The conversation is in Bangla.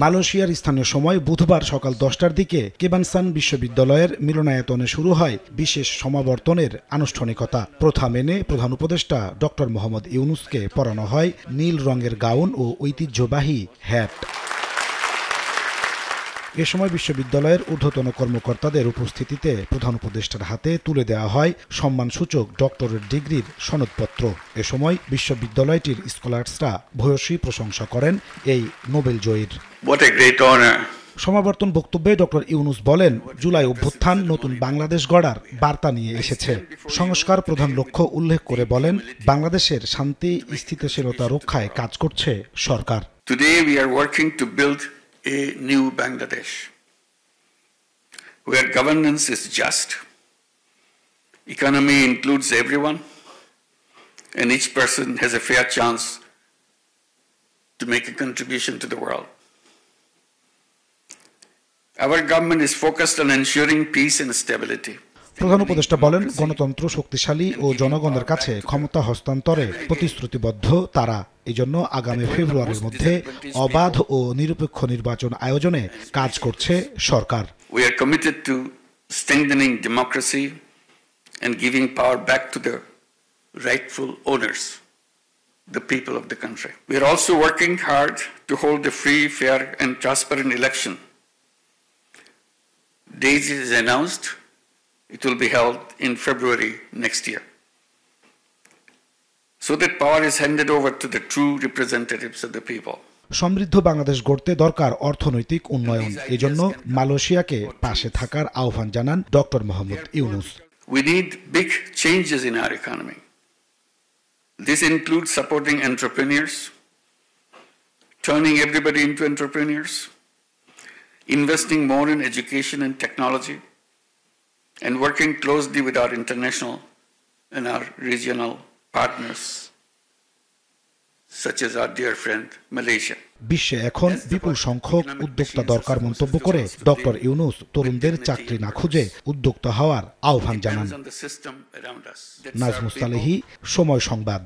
মালয়েশিয়ার স্থানীয় সময় বুধবার সকাল 10টার দিকে কেবানসান বিশ্ববিদ্যালয়ের মিলনায়তনে শুরু হয় বিশেষ সমাবর্তনের আনুষ্ঠানিকতা। প্রথা মেনে প্রধান উপদেষ্টা ডক্টর মোহাম্মদ ইউনূসকে পরানো হয় নীল রঙের গাউন ও ঐতিহ্যবাহী হ্যাট। এ সময় বিশ্ববিদ্যালয়ের ঊর্ধ্বতন কর্মকর্তাদের উপস্থিতিতে প্রধান উপদেষ্টার হাতে তুলে দেওয়া হয় সম্মানসূচক ডক্টরেট ডিগ্রির সনদপত্র। এ সময় বিশ্ববিদ্যালয়টির স্কলার্সরা ভূয়সী প্রশংসা করেন এই নোবেল জয়ীর। সমাবর্তন বক্তব্যে ডক্টর ইউনূস বলেন, জুলাই অভ্যুত্থান নতুন বাংলাদেশ গড়ার বার্তা নিয়ে এসেছে। সংস্কার প্রধান লক্ষ্য উল্লেখ করে বলেন, বাংলাদেশের শান্তি স্থিতিশীলতা রক্ষায় কাজ করছে সরকার। Today we are working to build a new Bangladesh where governance is just, economy includes everyone, and each person has a fair chance to make a contribution to the world. Our government is focused on ensuring peace and stability. প্রধান উপদেষ্টা বলেন, গণতন্ত্র শক্তিশালী ও জনগণের কাছে ক্ষমতা হস্তান্তরে প্রতিশ্রুতিবদ্ধ তারা। এজন্য আগামী ফেব্রুয়ারির মধ্যে অবাধ ও নিরপেক্ষ নির্বাচন আয়োজনে কাজ করছে সরকার। We are committed to strengthening democracy and giving power back to the rightful owners, the people of the country. We are also working hard to hold a free, fair and transparent election. Date is announced. It will be held in February next year, so that power is handed over to the true representatives of the people. সমৃদ্ধ বাংলাদেশ গড়তে দরকার অর্থনৈতিক উন্নয়ন। এজন্য মালয়েশিয়াকে পাশে থাকার আহ্বান জানান doctor Mohammad Yunus. We need big changes in our economy. This includes supporting entrepreneurs, turning everybody into entrepreneurs, investing more in education and technology, and working closely with our international and our regional partners, such as our dear friend Malaysia. বিশ্বে এখন বিপুল সংখ্যক উদ্যোক্তা দরকার মন্তব্য করে ডক্টর ইউনূস তরুণদের চাকরি না খুঁজে উদ্যোক্তা হওয়ার আহ্বান জানান। নাজমুস সালেহী, সময় সংবাদ।